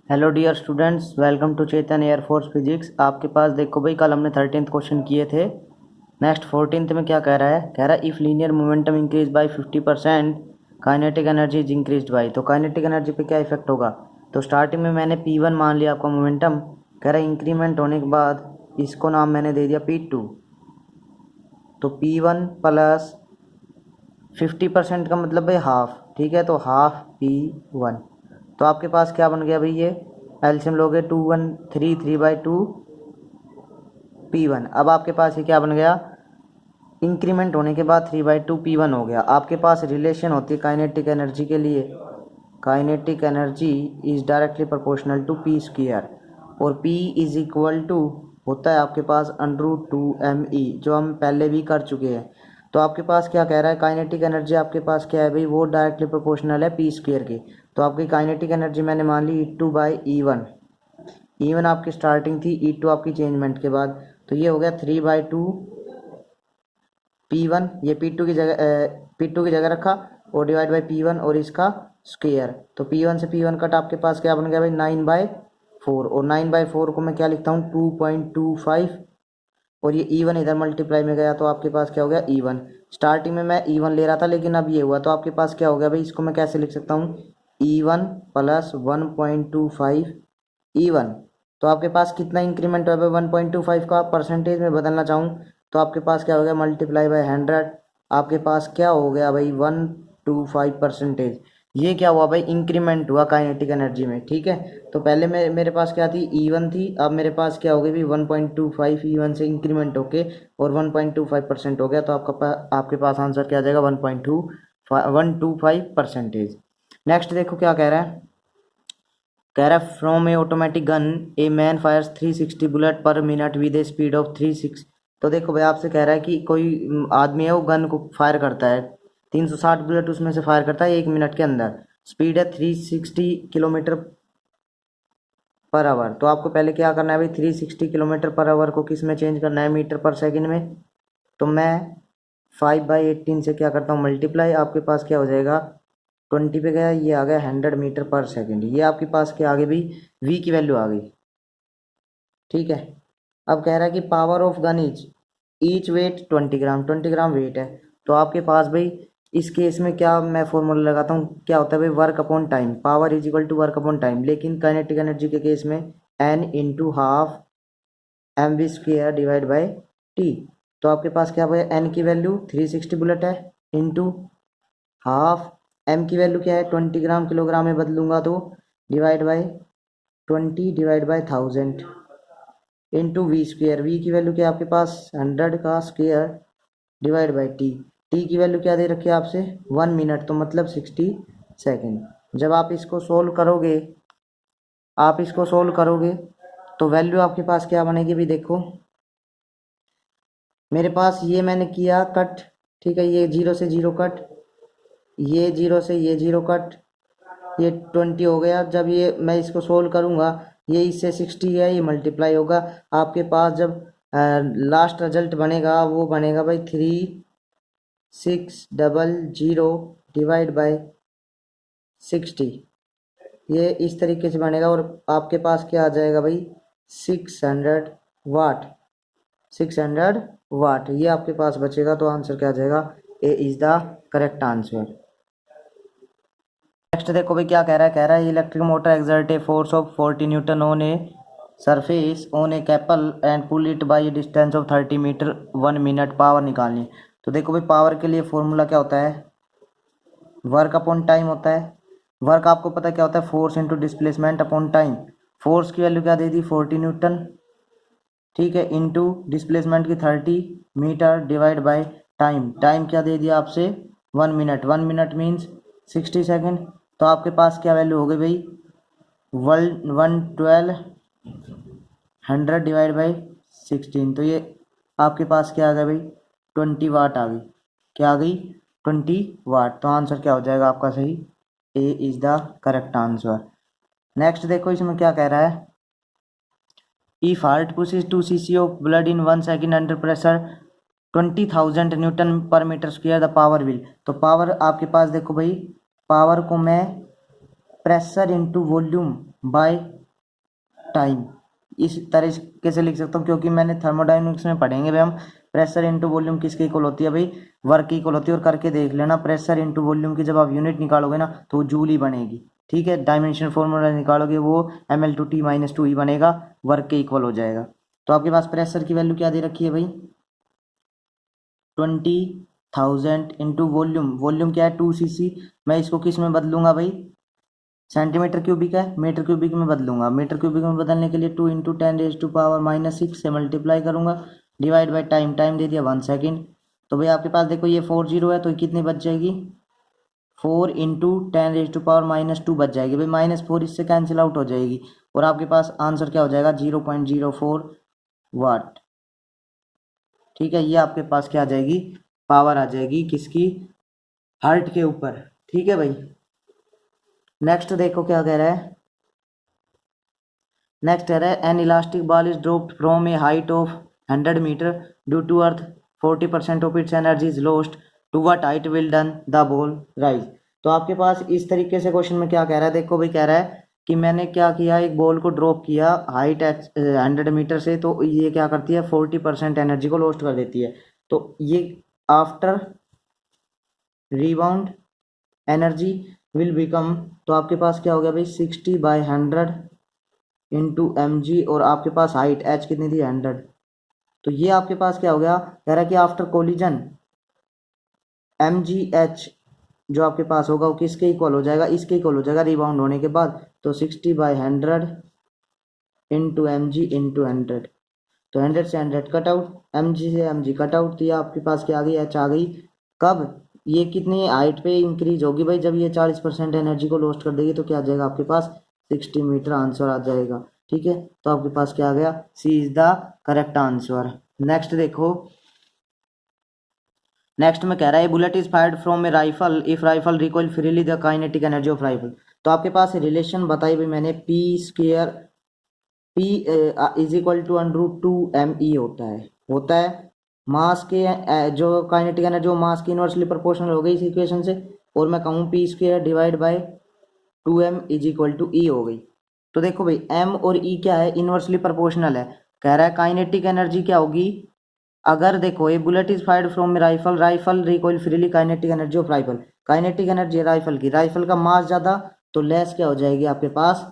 Hello dear students, welcome to Chetan air force physics. आपके पास देखो भाई, कल हमने 13th क्वेश्चन किए थे। नेक्स्ट 14th में क्या कह रहा है? कह रहा है if linear momentum increase by 50%, kinetic energy is increase by. तो काइनेटिक एनर्जी पे क्या इफेक्ट होगा? तो स्टार्टिंग में मैंने P1 मान लिया आपका मोमेंटम। कह रहा है इंक्रीमेंट होने के बाद इसको नाम मैंने दे दिया P2। तो P1 प्लस 50% का मतलब है हाफ, ठीक है, तो हाफ P1। तो आपके पास क्या बन गया भाई? ये एलसीएम लोगे 2 1 3 3/2 P1। अब आपके पास ये क्या बन गया? इंक्रीमेंट होने के बाद 3/2 P1 हो गया। आपके पास रिलेशन होती है काइनेटिक एनर्जी के लिए। Kinetic energy is directly proportional to P square, और P इज इक्वल टू होता है आपके पास √2mE, जो हम पहले भी कर चुके हैं। तो आपके पास क्या कह रहा है? काइनेटिक एनर्जी आपके पास क्या है भाई? वो डायरेक्टली प्रोपोर्शनल है पी स्क्वायर के। तो आपकी काइनेटिक एनर्जी मैंने मान ली E2/E1। E1 आपकी स्टार्टिंग थी, E2 आपकी चेंजमेंट के बाद। तो ये हो गया 3/2 P1। ये P2 की जगह रखा और डिवाइड बाई P1 और इसका स्क्वायर। तो P1 से P1 कट, आपके पास क्या बन गया भाई? 9/4। और 9/4 को मैं क्या लिखता हूँ? 2.25। और ये E1 इधर मल्टीप्लाई में गया, तो आपके पास क्या हो गया? E1। स्टार्टिंग में मैं E1 ले रहा था, लेकिन अब ये हुआ, तो आपके पास क्या हो गया भाई? इसको मैं कैसे लिख सकता हूँ? E1 plus 1.25 E1। तो आपके पास कितना इंक्रीमेंट हुआ है? 1.25 का परसेंटेज में बदलना चाहूँ तो आपके पास क्या हो गया? Multiply by 100। आपके पास क्या हो गया भाई? 125%। ये क्या हुआ भाई? इंक्रीमेंट हुआ काइनेटिक एनर्जी में, ठीक है। तो पहले मेरे पास क्या थी? E1 थी। अब मेरे पास क्या हो गई भाई? 1.25 E1 से इंक्रीमेंट होके और 1.25% हो गया। तो आपके पास आंसर क्या आ जाएगा? 125%। नेक्स्ट देखो क्या कह रहा है। कह रहा है from a automatic gun a man fires 360 bullet per minute with a speed of 36। तो देखो भाई, आपसे कह रहा है कि कोई आदमी है, वो गन को फायर करता है, 360 बुलेट उसमें से फायर करता है 1 मिनट के अंदर। स्पीड है 360 km/h। तो आपको पहले क्या करना है भाई? 360 km/h को किस में चेंज करना है? मीटर पर सेकेंड में। तो मैं 5/18 से क्या करता हूँ? मल्टीप्लाई। आपके पास क्या हो जाएगा? 20 पे गया, ये आ गया 100 मीटर पर सेकेंड। ये आपके पास क्या आ गई भाई? V की वैल्यू आ गई, ठीक है। अब कह रहा है कि power of gun is each weight 20 gram, 20 gram weight है। तो आपके पास भाई इस केस में क्या मैं फॉर्मूला लगाता हूँ? क्या होता है भाई? Work upon time. Power is equal to work upon time. लेकिन काइनेटिक एनर्जी के केस में N into half mv² divide by T. तो आपके पास क्या भाई? N की वैल्यू 360 बुलेट है, इंटू हाफ M की वैल्यू क्या है? 20 ग्राम, किलोग्राम में बदलूंगा तो divide by 20/1000 into V²। V की वैल्यू क्या है आपके पास? 100 का square divide by T. T की वैल्यू क्या दे रखी है आपसे? 1 मिनट, तो मतलब 60 सेकेंड। जब आप इसको सोल्व करोगे तो वैल्यू आपके पास क्या बनेगी भी? देखो मेरे पास ये मैंने किया कट, ठीक है। ये 0 से 0 कट, ये 0 से ये 0 कट, ये 20 हो गया। जब ये मैं इसको सोल्व करूंगा, ये इससे 60 है, ये मल्टीप्लाई होगा। आपके पास जब लास्ट रिजल्ट बनेगा, वो बनेगा भाई 3600 डिवाइड बाय 60। ये इस तरीके से बनेगा, और आपके पास क्या आ जाएगा भाई? 600 वाट। 600 वाट ये आपके पास बचेगा। तो आंसर क्या आ जाएगा? A is the correct answer. Next देखो भाई क्या कह रहा है। कह रहा है electric motor exert a force of 40 newton on a surface on a cable and pull it by distance of 30 metre 1 minute. Power निकालनी। तो देखो भाई, पावर के लिए फॉर्मूला क्या होता है? वर्क अपॉन टाइम होता है। वर्क आपको पता है क्या होता है? Force into displacement upon time. Force की वैल्यू क्या दे दी? 40 न्यूटन, ठीक है, इंटू डिस्प्लेसमेंट की 30 meter divide by time. Time क्या दे दिया आपसे? 1 मिनट। 1 minute means 60 second. तो आपके पास क्या वैल्यू हो गई भाई? 11200 डिवाइड बाई 16। तो ये आपके पास क्या आ गया भाई? 20 वाट आ गई। क्या आ गई? 20 वाट। तो आंसर क्या हो जाएगा आपका सही? A is the correct answer. Next देखो इसमें क्या कह रहा है। If heart pushes 2 cc of blood in 1 second under pressure 20,000 newton per meter square the power will. तो पावर आपके पास देखो भाई, पावर को मैं pressure into volume by time, इस तरीके से लिख सकता हूँ, क्योंकि मैंने थर्मोडायनेमिक्स में पढ़ेंगे भाई हम प्रेशर इंटू वॉल्यूम किसके इक्वल होती है भाई, वर्क की इक्वल होती है। और करके देख लेना, प्रेशर इंटू वॉल्यूम की जब आप यूनिट निकालोगे ना तो वो जूल ही बनेगी, ठीक है। डायमेंशन फॉर्मूला निकालोगे वो ml/T-2 ही बनेगा, वर्क के इक्वल हो जाएगा। तो आपके पास प्रेशर की वैल्यू क्या दे रखी है भाई, 20,000 इंटू वॉल्यूम, वॉल्यूम क्या है 2cc, मैं इसको किस में बदलूंगा भाई, सेंटीमीटर क्यूबिक है, मीटर क्यूबिक में बदलूंगा। मीटर क्यूबिक में बदलने के लिए 2 × 10⁻⁻⁻6 से मल्टीप्लाई करूंगा, डिवाइड बाई टाइम, टाइम दे दिया 1 सेकेंड। तो भाई आपके पास देखो ये 40 है, तो कितनी बच जाएगी, 4 × 10⁻⁻2 बच जाएगी भाई, -4 इससे कैंसिल आउट हो जाएगी, और आपके पास आंसर क्या हो जाएगा 0.04 वाट, ठीक है। ये आपके पास क्या आ जाएगी, पावर आ जाएगी किसकी, हर्ट के ऊपर, ठीक है भाई। नेक्स्ट देखो क्या कह रहा है, नेक्स्ट कह रहा है an elastic ball is dropped from a height of 100 meter due to earth 40% of its energy is lost, to what height will done the ball rise. तो आपके पास इस तरीके से क्वेश्चन में क्या कह रहा है, देखो भाई कह रहा है कि मैंने क्या किया, एक बॉल को ड्रॉप किया हाइट 100 मीटर से, तो ये क्या करती है 40% एनर्जी को लॉस्ट कर देती है। तो ये after rebound energy will become, तो आपके पास क्या हो गया भाई 60/100 इंटू mg, और आपके पास हाइट h कितनी थी 100। तो ये आपके पास क्या हो गया, कह रहा है कि आफ्टर कोलिजन mgh जो आपके पास होगा वो किसके इक्वल हो जाएगा, इसके इक्वल हो जाएगा रिबाउंड होने के बाद। तो 60/100 इंटू mg इंटू 100, तो 100 से 100 कट आउट, mg से mg कट आउट, तो ये आपके पास क्या आ गई, h आ गई। कब, ये कितनी हाइट पे इंक्रीज होगी भाई, जब ये 40% एनर्जी को लॉस्ट कर देगी, तो क्या आ जाएगा आपके पास 60 मीटर आंसर आ जाएगा, ठीक है। तो आपके पास क्या आ गया, C is the correct answer. Next देखो, नेक्स्ट में कह रहा है bullet is fired from a rifle if rifle recoil freely the kinetic energy of rifle. तो आपके पास रिलेशन बताई भाई मैंने, P is equal to √2 me होता है मास के जो काइनेटिक एनर्जी वो मास की इनवर्सली प्रोपोर्शनल हो गई इस इक्वेशन से, और मैं कहूँ p² divide by 2m is equal to E हो गई। तो देखो भाई m और E क्या है, इनवर्सली प्रोपोर्शनल है। कह रहा है काइनेटिक एनर्जी क्या होगी, अगर देखो ये bullet is fired from rifle, rifle recoil freely, kinetic energy of rifle, kinetic energy rifle की, राइफल का मास ज़्यादा तो लेस क्या हो जाएगी आपके पास,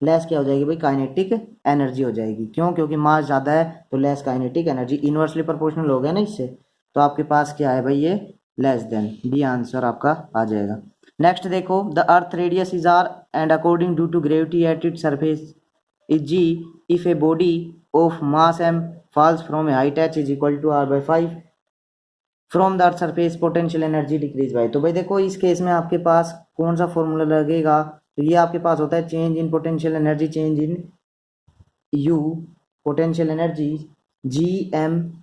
लेस क्या हो जाएगी भाई, काइनेटिक एनर्जी हो जाएगी। क्यों, क्योंकि मास ज़्यादा है तो less kinetic energy, inversely proportional हो गया ना इससे। तो आपके पास क्या है भाई, ये लेस देन, बी आंसर आपका आ जाएगा। नेक्स्ट देखो, the earth radius is R and according due to gravity at it surface is G, if a body of mass m falls from a height h is equal to r/5 from the earth surface potential energy decrease by. तो भाई देखो इस case में आपके पास कौन सा formula लगेगा, तो ये आपके पास होता है change in potential energy, change in you potential energy Gm/m/r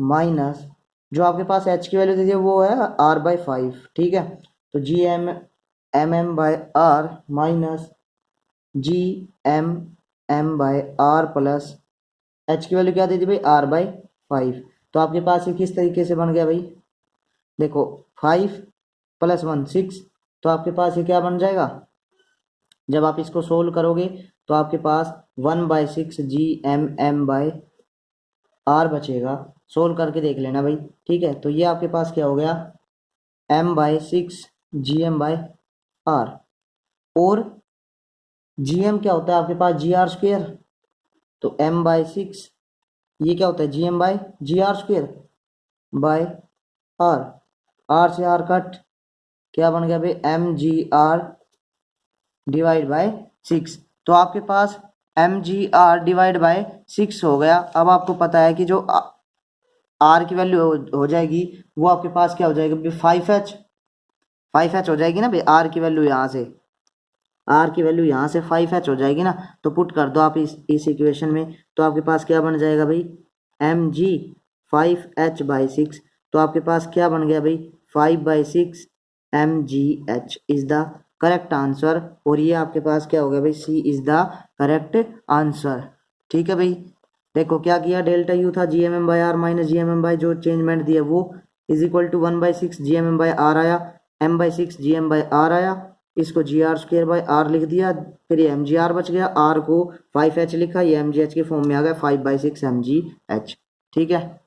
minus जो आपके पास h की वैल्यू दे दी है वो है r/5, ठीक है। तो Gm/m/r minus Gm/m/r plus h की वैल्यू क्या दे दी भाई r/5। तो आपके पास ये किस तरीके से बन गया भाई, देखो 5 + 1 6, तो आपके पास ये क्या बन जाएगा, जब आप इसको सोल्व करोगे तो आपके पास 1/6 Gm/m/r बचेगा। सोल्व करके देख लेना भाई, ठीक है। तो ये आपके पास क्या हो गया m/6 Gm/r, और Gm क्या होता है आपके पास gr², तो m/6 ये क्या होता है Gm/gr² बाय r, r से r कट, क्या बन गया भाई mgr डिवाइड बाय 6। तो आपके पास mgr डिवाइड बाय 6 हो गया। अब आपको पता है कि जो r की वैल्यू हो जाएगी वो आपके पास क्या हो जाएगी 5h, 5h हो जाएगी ना भाई, r की वैल्यू यहाँ से, r की वैल्यू यहाँ से 5h हो जाएगी ना। तो पुट कर दो आप इस इक्वेशन में, तो आपके पास क्या बन जाएगा भाई mg 5h/6, तो आपके पास क्या बन गया भाई 5/6 mgh is the correct answer. और ये आपके पास क्या हो गया भाई सी इज द करेक्ट आंसर, ठीक है भाई। देखो क्या किया, डेल्टा यू था Gmm/r माइनस Gmm जो चेंजमेंट दिया वो इज इक्वल टू 1/6 Gmm/r आया, m/6 Gm/r आया, इसको जी आर स्क्वेयर बाई आर लिख दिया, फिर ये एम जी आर बच गया, आर को 5h लिखा, ये एम जी एच के फॉर्म में आ गया 5/6 mgh। ठीक है,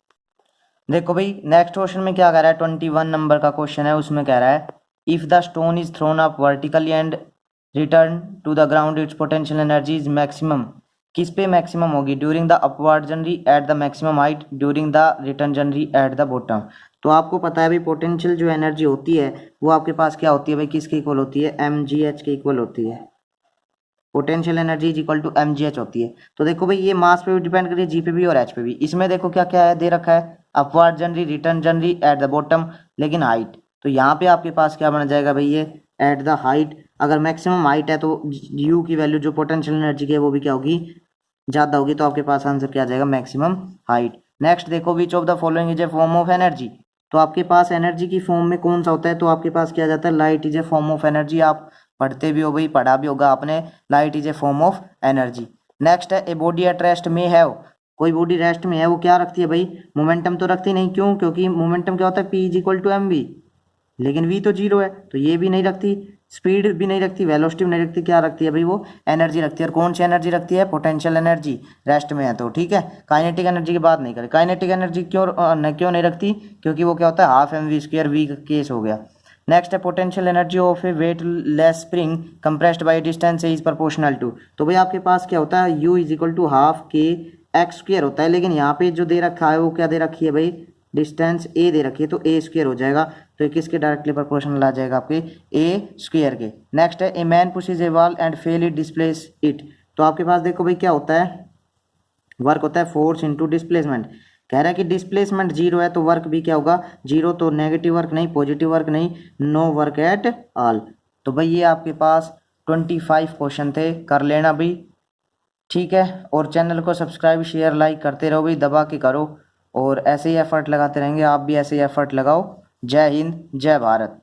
देखो भाई नेक्स्ट क्वेश्चन में क्या कह रहा है, 21 नंबर का क्वेश्चन है, उसमें कह रहा है if the stone is thrown up vertically and return to the ground its potential energy is maximum, किस पे मैक्सिमम होगी, during the upward journey at the maximum height, during the return journey at the bottom. तो आपको पता है भाई potential जो energy होती है वो आपके पास क्या होती है भाई, किसके इक्वल होती है, एम जी एच के इक्वल होती है। Potential energy is equal to M G H होती है। तो देखो भाई ये मास पे भी डिपेंड करिए, जी पे भी और एच पे भी। इसमें देखो क्या क्या है दे रखा है, upward जनरी, return जनरी, eight the bottom, लेकिन हाइट। तो यहाँ पे आपके पास क्या बन जाएगा भाई, ये एट द हाइट। अगर मैक्सिमम हाइट है तो यू की वैल्यू जो पोटेंशियल एनर्जी की है वो भी क्या होगी, ज़्यादा होगी। तो आपके पास आंसर क्या आ जाएगा, मैक्सिमम हाइट। नेक्स्ट देखो which of the following is a form of energy. तो आपके पास एनर्जी की फॉर्म में कौन सा होता है, तो आपके पास क्या जाता है, light is a form of energy. आप पढ़ते भी हो भाई, पढ़ा भी होगा आपने, light is a form of energy. Next है ए बॉडी एट रेस्ट में है, कोई बॉडी रेस्ट में है वो क्या रखती है भाई, मोमेंटम तो रखती नहीं। क्यों, क्योंकि मोमेंटम क्या होता है, P is equal to M V, लेकिन वी तो जीरो है, तो ये भी नहीं रखती, स्पीड भी नहीं रखती, वेलोसिटी भी नहीं रखती। क्या रखती है भाई, वो एनर्जी रखती है। और कौन सी एनर्जी रखती है, पोटेंशियल एनर्जी, रेस्ट में है तो। ठीक है, काइनेटिक एनर्जी की बात नहीं करें। काइनेटिक एनर्जी क्यों नहीं रखती, क्योंकि वो क्या होता है, half M V square, V का केस हो गया। नेक्स्ट है potential energy of a weightless spring compressed by distance is proportional to. तो भाई आपके पास क्या होता है, U is equal to half K X square होता है, लेकिन यहाँ पे जो दे रखा है वो क्या दे रखी है भाई, डिस्टेंस ए दे रखी है, तो ए स्क्वायर हो जाएगा। तो ये किसके डायरेक्टली प्रोपोर्शनल आ जाएगा, आपके ए स्क्वायर के। नेक्स्ट है a man pushes A wall and fail it displace it. तो आपके पास देखो भाई क्या होता है, वर्क होता है फोर्स इंटू डिस्प्लेसमेंट। कह रहा है कि डिस्प्लेसमेंट जीरो है तो वर्क भी क्या होगा, जीरो। तो नेगेटिव वर्क नहीं, पॉजिटिव वर्क नहीं, नो वर्क एट ऑल। तो भाई ये आपके पास 25 क्वेश्चन थे, कर लेना भाई। ठीक है, और चैनल को सब्सक्राइब शेयर लाइक करते रहो भाई, दबा के करो, और ऐसे ही एफर्ट लगाते रहेंगे, आप भी ऐसे ही एफर्ट लगाओ। जय हिंद, जय भारत।